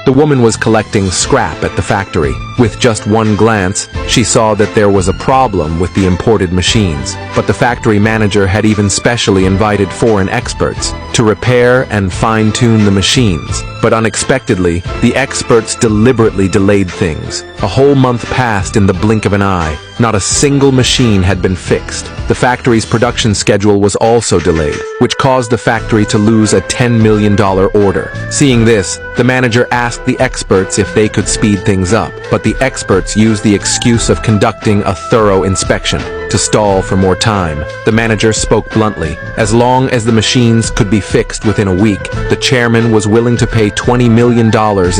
The woman was collecting scrap at the factory. With just one glance, she saw that there was a problem with the imported machines, but the factory manager had even specially invited foreign experts to repair and fine-tune the machines. But unexpectedly, the experts deliberately delayed things. A whole month passed in the blink of an eye. Not a single machine had been fixed. The factory's production schedule was also delayed, which caused the factory to lose a $10 million order. Seeing this, the manager asked the experts if they could speed things up, but the experts used the excuse of conducting a thorough inspection to stall for more time. The manager spoke bluntly. As long as the machines could be fixed within a week, the chairman was willing to pay $20 million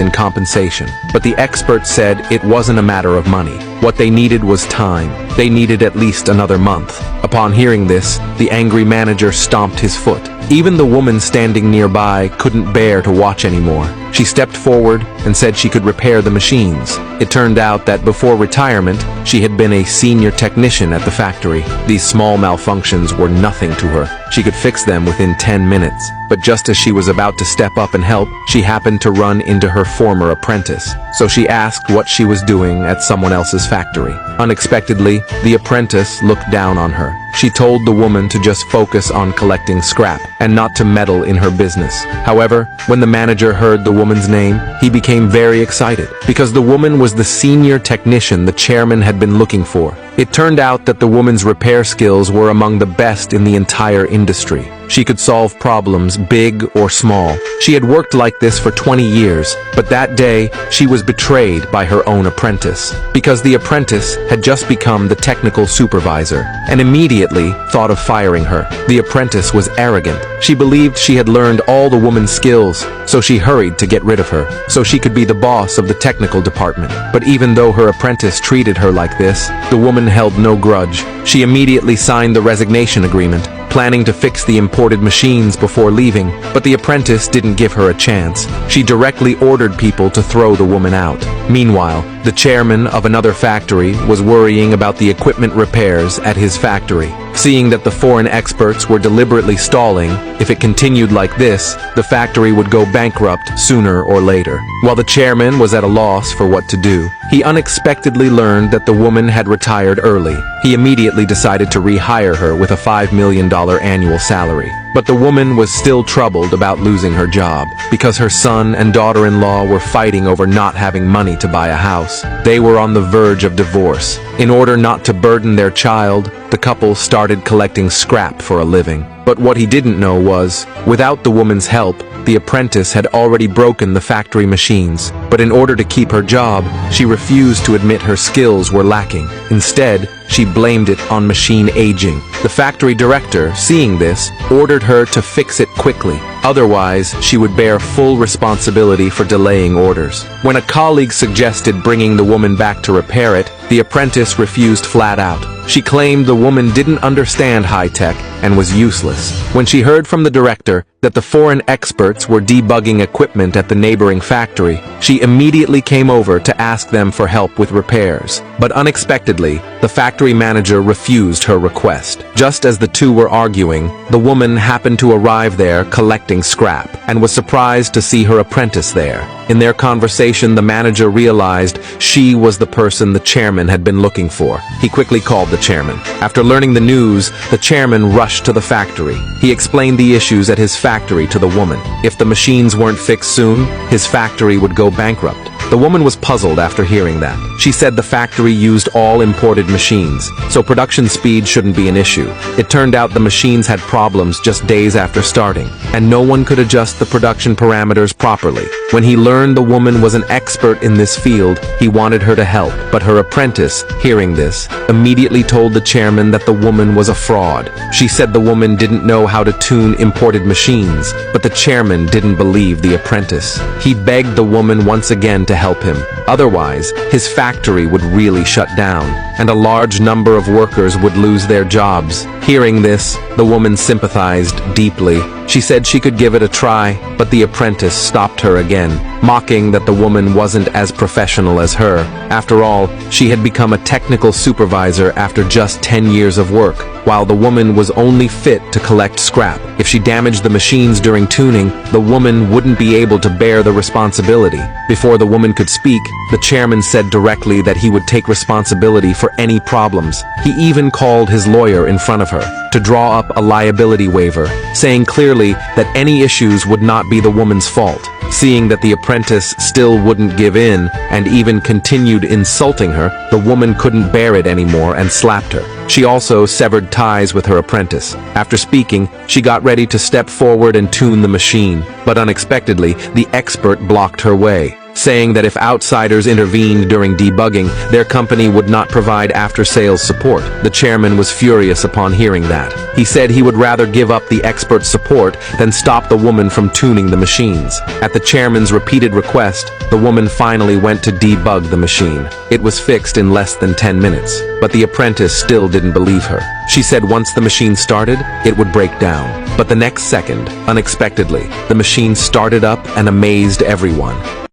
in compensation. But the experts said it wasn't a matter of money. What they needed was time. They needed at least another month. Upon hearing this, the angry manager stomped his foot. Even the woman standing nearby couldn't bear to watch anymore. She stepped forward and said she could repair the machines. It turned out that before retirement, she had been a senior technician at the factory. These small malfunctions were nothing to her. She could fix them within 10 minutes. But just as she was about to step up and help, she happened to run into her former apprentice. So she asked what she was doing at someone else's factory. Unexpectedly, the apprentice looked down on her. She told the woman to just focus on collecting scrap and not to meddle in her business. However, when the manager heard the woman's name, he became very excited because the woman was the senior technician the chairman had been looking for. It turned out that the woman's repair skills were among the best in the entire industry. She could solve problems, big or small. She had worked like this for 20 years, but that day, she was betrayed by her own apprentice, because the apprentice had just become the technical supervisor, and immediately thought of firing her. The apprentice was arrogant. She believed she had learned all the woman's skills, so she hurried to get rid of her, so she could be the boss of the technical department. But even though her apprentice treated her like this, the woman held no grudge. She immediately signed the resignation agreement, planning to fix the imported machines before leaving, but the apprentice didn't give her a chance. She directly ordered people to throw the woman out. Meanwhile, the chairman of another factory was worrying about the equipment repairs at his factory. Seeing that the foreign experts were deliberately stalling, if it continued like this, the factory would go bankrupt sooner or later. While the chairman was at a loss for what to do, he unexpectedly learned that the woman had retired early. He immediately decided to rehire her with a $5 million annual salary. But the woman was still troubled about losing her job, because her son and daughter-in-law were fighting over not having money to buy a house. They were on the verge of divorce. In order not to burden their child, the couple started collecting scrap for a living. But what he didn't know was, without the woman's help, the apprentice had already broken the factory machines. But in order to keep her job, she refused to admit her skills were lacking. Instead, she blamed it on machine aging. The factory director, seeing this, ordered her to fix it quickly. Otherwise, she would bear full responsibility for delaying orders. When a colleague suggested bringing the woman back to repair it, the apprentice refused flat out. She claimed the woman didn't understand high-tech and was useless. When she heard from the director that the foreign experts were debugging equipment at the neighboring factory, she immediately came over to ask them for help with repairs. But unexpectedly, the factory manager refused her request. Just as the two were arguing, the woman happened to arrive there collecting scrap and was surprised to see her apprentice there. In their conversation, the manager realized she was the person the chairman had been looking for. He quickly called the chairman. After learning the news, the chairman rushed to the factory. He explained the issues at his factory to the woman. If the machines weren't fixed soon, his factory would go bankrupt. The woman was puzzled after hearing that. She said the factory used all imported machines, so production speed shouldn't be an issue. It turned out the machines had problems just days after starting, and no one could adjust the production parameters properly. When he learned the woman was an expert in this field, he wanted her to help, but her apprentice, hearing this, immediately told the chairman that the woman was a fraud. She said the woman didn't know how to tune imported machines, but the chairman didn't believe the apprentice. He begged the woman once again to help him. Otherwise, his factory would really shut down, and a large number of workers would lose their jobs. Hearing this, the woman sympathized deeply. She said she could give it a try, but the apprentice stopped her again, mocking that the woman wasn't as professional as her. After all, she had become a technical supervisor after just 10 years of work, while the woman was only fit to collect scrap. If she damaged the machines during tuning, the woman wouldn't be able to bear the responsibility. Before the woman could speak, the chairman said directly that he would take responsibility for any problems. He even called his lawyer in front of her to draw up a liability waiver, saying clearly that any issues would not be the woman's fault. Seeing that the apprentice still wouldn't give in and even continued insulting her, the woman couldn't bear it anymore and slapped her. She also severed ties with her apprentice. After speaking, she got ready to step forward and tune the machine, but unexpectedly, the expert blocked her way, saying that if outsiders intervened during debugging, their company would not provide after-sales support. The chairman was furious upon hearing that. He said he would rather give up the expert's support than stop the woman from tuning the machines. At the chairman's repeated request, the woman finally went to debug the machine. It was fixed in less than 10 minutes, but the apprentice still didn't believe her. She said once the machine started, it would break down. But the next second, unexpectedly, the machine started up and amazed everyone.